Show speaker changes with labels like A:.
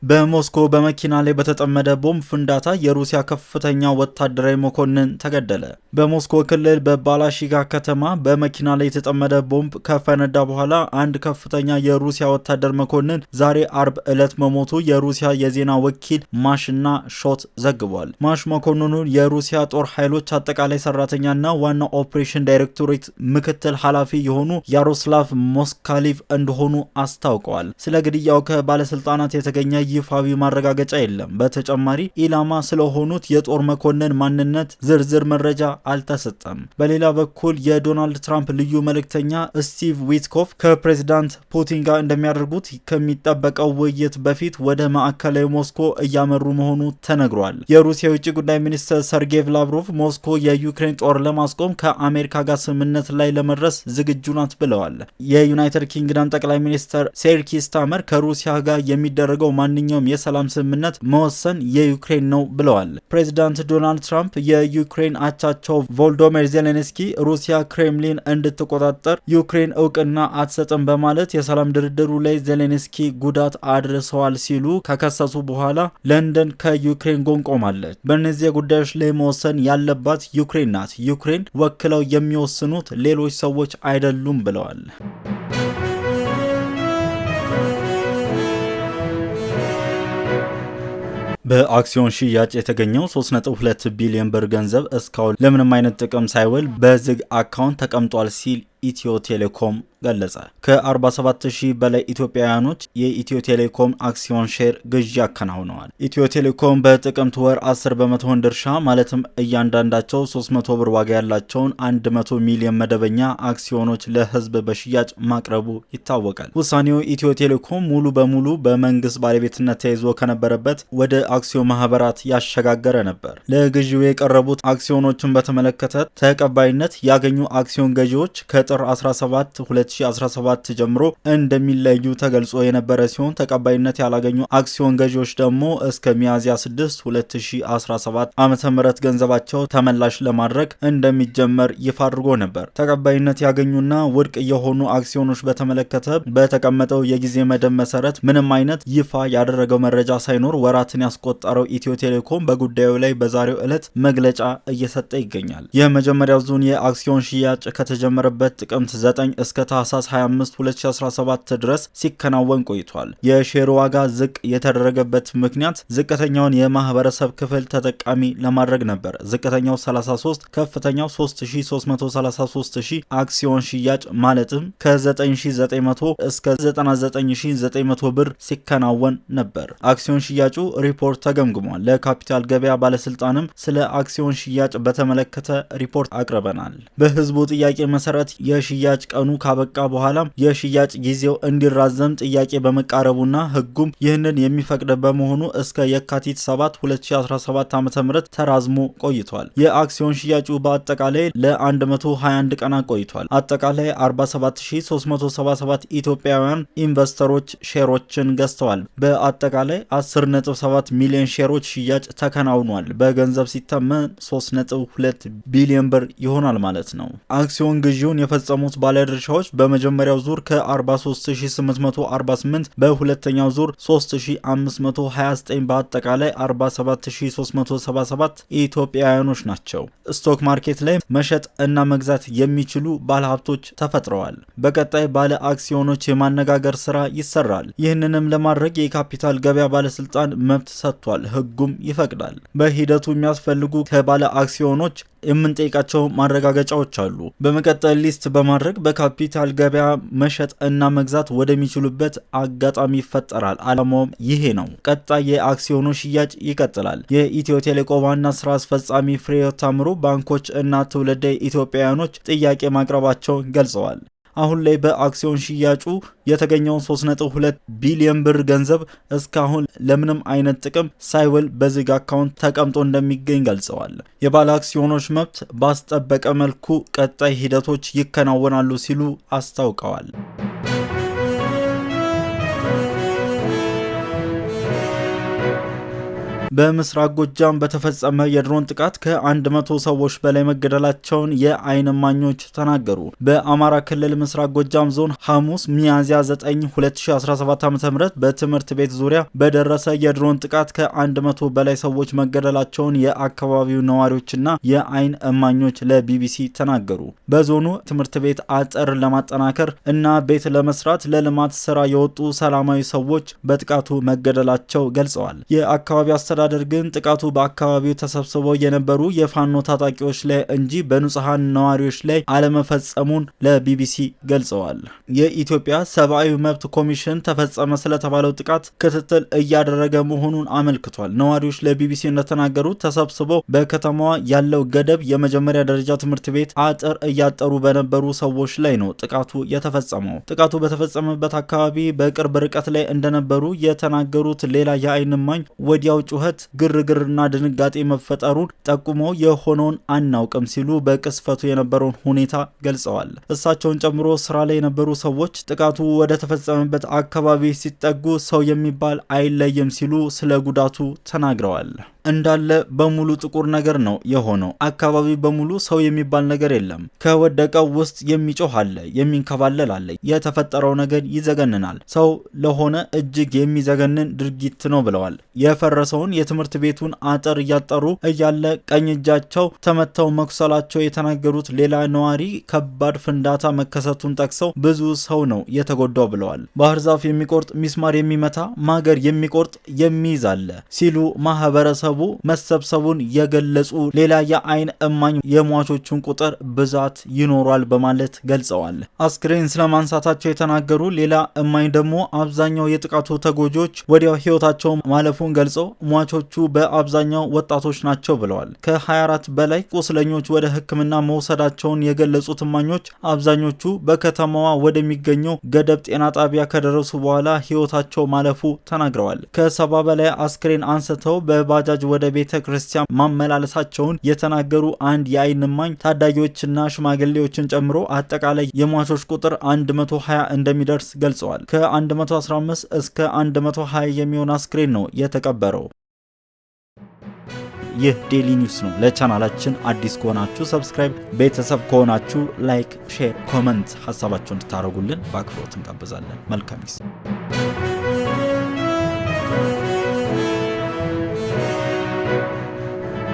A: በሞስኮ በመኪና ላይ በተጠመደ ቦምብ ፍንዳታ የሩሲያ ከፍተኛ ወታደራዊ መኮንን ተገደለ። በሞስኮ ክልል በባላሺጋ ከተማ በመኪና ላይ የተጠመደ ቦምብ ከፈነዳ በኋላ አንድ ከፍተኛ የሩሲያ ወታደር መኮንን ዛሬ አርብ ዕለት መሞቱ የሩሲያ የዜና ወኪል ማሽና ሾት ዘግቧል። ማሽ መኮንኑን የሩሲያ ጦር ኃይሎች አጠቃላይ ሰራተኛና ዋና ኦፕሬሽን ዳይሬክቶሬት ምክትል ኃላፊ የሆኑ ያሮስላቭ ሞስካሊቭ እንደሆኑ አስታውቀዋል። ስለ ግድያው ከባለስልጣናት የተገኘ ይፋዊ ማረጋገጫ የለም። በተጨማሪ ኢላማ ስለሆኑት የጦር መኮንን ማንነት ዝርዝር መረጃ አልተሰጠም። በሌላ በኩል የዶናልድ ትራምፕ ልዩ መልእክተኛ ስቲቭ ዊትኮፍ ከፕሬዚዳንት ፑቲን ጋር እንደሚያደርጉት ከሚጠበቀው ውይይት በፊት ወደ ማዕከላዊ ሞስኮ እያመሩ መሆኑ ተነግሯል። የሩሲያ የውጭ ጉዳይ ሚኒስትር ሰርጌይ ላቭሮቭ ሞስኮ የዩክሬን ጦር ለማስቆም ከአሜሪካ ጋር ስምምነት ላይ ለመድረስ ዝግጁ ናት ብለዋል። የዩናይትድ ኪንግደም ጠቅላይ ሚኒስትር ሴር ኪር ስታርመር ከሩሲያ ጋር የሚደረገው ማንኛውም የሰላም ስምምነት መወሰን የዩክሬን ነው ብለዋል። ፕሬዚዳንት ዶናልድ ትራምፕ የዩክሬን አቻቸው ቮሎዶሚር ዜሌንስኪ ሩሲያ ክሬምሊን እንድትቆጣጠር ዩክሬን እውቅና አትሰጥም በማለት የሰላም ድርድሩ ላይ ዜሌንስኪ ጉዳት አድርሰዋል ሲሉ ከከሰሱ በኋላ ለንደን ከዩክሬን ጎን ቆማለች። በእነዚህ ጉዳዮች ላይ መወሰን ያለባት ዩክሬን ናት። ዩክሬን ወክለው የሚወስኑት ሌሎች ሰዎች አይደሉም ብለዋል። በአክሲዮን ሽያጭ የተገኘው 3.2 ቢሊዮን ብር ገንዘብ እስካሁን ለምንም አይነት ጥቅም ሳይውል በዝግ አካውንት ተቀምጧል ሲል ኢትዮ ቴሌኮም ገለጸ። ከ47000 በላይ ኢትዮጵያውያኖች የኢትዮ ቴሌኮም አክሲዮን ሼር ግዢ አከናውነዋል። ኢትዮ ቴሌኮም በጥቅምት ወር 10 በመቶውን ድርሻ ማለትም እያንዳንዳቸው 300 ብር ዋጋ ያላቸውን 100 ሚሊዮን መደበኛ አክሲዮኖች ለሕዝብ በሽያጭ ማቅረቡ ይታወቃል። ውሳኔው ኢትዮ ቴሌኮም ሙሉ በሙሉ በመንግስት ባለቤትነት ተይዞ ከነበረበት ወደ አክሲዮን ማህበራት ያሸጋገረ ነበር። ለግዢው የቀረቡት አክሲዮኖችን በተመለከተ ተቀባይነት ያገኙ አክሲዮን ገዢዎች ከጥር 17 2017 ጀምሮ እንደሚለዩ ተገልጾ የነበረ ሲሆን ተቀባይነት ያላገኙ አክሲዮን ገዢዎች ደግሞ እስከ ሚያዝያ 6 2017 ዓ.ም ገንዘባቸው ተመላሽ ለማድረግ እንደሚጀመር ይፋ አድርጎ ነበር። ተቀባይነት ያገኙና ውድቅ የሆኑ አክሲዮኖች በተመለከተ በተቀመጠው የጊዜ መደብ መሰረት ምንም አይነት ይፋ ያደረገው መረጃ ሳይኖር ወራትን ያስቆጠረው ኢትዮ ቴሌኮም በጉዳዩ ላይ በዛሬው ዕለት መግለጫ እየሰጠ ይገኛል። የመጀመሪያው ዙን የአክሲዮን ሽያጭ ከተጀመረበት ጥቅምት 9 እስከ ታህሳስ 25 2017 ድረስ ሲከናወን ቆይቷል። የሼር ዋጋ ዝቅ የተደረገበት ምክንያት ዝቅተኛውን የማህበረሰብ ክፍል ተጠቃሚ ለማድረግ ነበር። ዝቅተኛው 33፣ ከፍተኛው 333000 አክሲዮን ሽያጭ ማለትም ከ9900 እስከ 99900 ብር ሲከናወን ነበር። አክሲዮን ሽያጩ ሪፖርት ተገምግሟል። ለካፒታል ገበያ ባለስልጣንም ስለ አክሲዮን ሽያጭ በተመለከተ ሪፖርት አቅርበናል። በህዝቡ ጥያቄ መሰረት የሽያጭ ቀኑ ካበቃ በኋላም የሽያጭ ጊዜው እንዲራዘም ጥያቄ በመቃረቡና ህጉም ይህንን የሚፈቅድ በመሆኑ እስከ የካቲት 7 2017 ዓ.ም ተራዝሞ ቆይቷል። የአክሲዮን ሽያጩ በአጠቃላይ ለ121 ቀናት ቆይቷል። አጠቃላይ 47377 ኢትዮጵያውያን ኢንቨስተሮች ሼሮችን ገዝተዋል። በአጠቃላይ 10.7 ሚሊዮን ሼሮች ሽያጭ ተከናውኗል። በገንዘብ ሲተመን 3.2 ቢሊዮን ብር ይሆናል ማለት ነው። አክሲዮን ግዢውን የፈጸሙት ባለድርሻዎች በመጀመሪያው ዙር ከ43848 በሁለተኛው ዙር 3529 በአጠቃላይ 47377 ኢትዮጵያውያኖች ናቸው። ስቶክ ማርኬት ላይ መሸጥ እና መግዛት የሚችሉ ባለሀብቶች ተፈጥረዋል። በቀጣይ ባለ አክሲዮኖች የማነጋገር ስራ ይሰራል። ይህንንም ለማድረግ የካፒታል ገበያ ባለስልጣን መብት ሰጥቷል፣ ህጉም ይፈቅዳል። በሂደቱ የሚያስፈልጉ ከባለ አክሲዮኖች የምንጠይቃቸው ማረጋገጫዎች አሉ። በመቀጠል ሊስት በማድረግ በካፒታል ገበያ መሸጥ እና መግዛት ወደሚችሉበት አጋጣሚ ይፈጠራል። ዓላማውም ይሄ ነው። ቀጣይ የአክሲዮኖች ሽያጭ ይቀጥላል። የኢትዮ ቴሌኮም ዋና ስራ አስፈጻሚ ፍሬሕይወት ታምሩ ባንኮች እና ትውልደ ኢትዮጵያውያኖች ጥያቄ ማቅረባቸውን ገልጸዋል። አሁን ላይ በአክሲዮን ሽያጩ የተገኘውን 3.2 ቢሊዮን ብር ገንዘብ እስካሁን ለምንም አይነት ጥቅም ሳይውል በዝግ አካውንት ተቀምጦ እንደሚገኝ ገልጸዋል። የባለ አክሲዮኖች መብት ባስጠበቀ መልኩ ቀጣይ ሂደቶች ይከናወናሉ ሲሉ አስታውቀዋል። በምስራቅ ጎጃም በተፈጸመ የድሮን ጥቃት ከ100 ሰዎች በላይ መገደላቸውን የዓይን እማኞች ተናገሩ። በአማራ ክልል ምስራቅ ጎጃም ዞን ሐሙስ ሚያዝያ 9 2017 ዓ.ም በትምህርት ቤት ዙሪያ በደረሰ የድሮን ጥቃት ከ100 በላይ ሰዎች መገደላቸውን የአካባቢው ነዋሪዎችና የዓይን እማኞች ለቢቢሲ ተናገሩ። በዞኑ ትምህርት ቤት አጥር ለማጠናከር እና ቤት ለመስራት ለልማት ስራ የወጡ ሰላማዊ ሰዎች በጥቃቱ መገደላቸው ገልጸዋል። የአካባቢው አስተዳደር ግን ጥቃቱ በአካባቢው ተሰብስበው የነበሩ የፋኖ ታጣቂዎች ላይ እንጂ በንጹሃን ነዋሪዎች ላይ አለመፈጸሙን ለቢቢሲ ገልጸዋል። የኢትዮጵያ ሰብአዊ መብት ኮሚሽን ተፈጸመ ስለተባለው ጥቃት ክትትል እያደረገ መሆኑን አመልክቷል። ነዋሪዎች ለቢቢሲ እንደተናገሩት ተሰብስበው በከተማዋ ያለው ገደብ የመጀመሪያ ደረጃ ትምህርት ቤት አጥር እያጠሩ በነበሩ ሰዎች ላይ ነው ጥቃቱ የተፈጸመው። ጥቃቱ በተፈጸመበት አካባቢ በቅርብ ርቀት ላይ እንደነበሩ የተናገሩት ሌላ የዓይን እማኝ ወዲያው ጩኸት፣ ግርግርና ድንጋጤ መፈጠሩን ጠቁመው የሆነውን አናውቅም ሲሉ በቅስፈቱ የነበረውን ሁኔታ ገልጸዋል። እሳቸውን ጨምሮ ስራ ላይ የነበሩ ሰዎች ጥቃቱ ወደ ተፈጸመበት አካባቢ ሲጠጉ ሰው የሚባል አይለይም ሲሉ ስለ ጉዳቱ ተናግረዋል። እንዳለ በሙሉ ጥቁር ነገር ነው የሆነው። አካባቢ በሙሉ ሰው የሚባል ነገር የለም። ከወደቀው ውስጥ የሚጮህ አለ፣ የሚንከባለል አለ። የተፈጠረው ነገር ይዘገንናል። ሰው ለሆነ እጅግ የሚዘገንን ድርጊት ነው ብለዋል። የፈረሰውን የትምህርት ቤቱን አጥር እያጠሩ እያለ ቀኝ እጃቸው ተመተው መቁሰላቸው የተናገሩት ሌላ ነዋሪ ከባድ ፍንዳታ መከሰቱን ጠቅሰው ብዙ ሰው ነው የተጎዳው ብለዋል። ባህር ዛፍ የሚቆርጥ ሚስማር የሚመታ ማገር የሚቆርጥ የሚይዝ አለ ሲሉ ማህበረሰቡ መሰብሰቡን የገለጹ ሌላ የዓይን እማኝ የሟቾቹን ቁጥር ብዛት ይኖራል በማለት ገልጸዋል። አስክሬን ስለማንሳታቸው የተናገሩ ሌላ እማኝ ደግሞ አብዛኛው የጥቃቱ ተጎጂዎች ወዲያው ህይወታቸው ማለፉን ገልጸው ሟቾቹ በአብዛኛው ወጣቶች ናቸው ብለዋል። ከ24 በላይ ቁስለኞች ወደ ሕክምና መውሰዳቸውን የገለጹት እማኞች አብዛኞቹ በከተማዋ ወደሚገኘው ገደብ ጤና ጣቢያ ከደረሱ በኋላ ህይወታቸው ማለፉ ተናግረዋል። ከ70 በላይ አስክሬን አንስተው በባጃጅ ወደ ቤተ ክርስቲያን ማመላለሳቸውን የተናገሩ አንድ የዓይን እማኝ ታዳጊዎችና ሽማግሌዎችን ጨምሮ አጠቃላይ የሟቾች ቁጥር 120 እንደሚደርስ ገልጸዋል። ከ115 እስከ 120 የሚሆን አስክሬን ነው የተቀበረው። ይህ ዴሊ ኒውስ ነው። ለቻናላችን አዲስ ከሆናችሁ ሰብስክራይብ፣ ቤተሰብ ከሆናችሁ ላይክ፣ ሼር፣ ኮመንት ሀሳባችሁን እንድታደርጉልን በአክብሮት እንጋብዛለን። መልካም ጊዜ።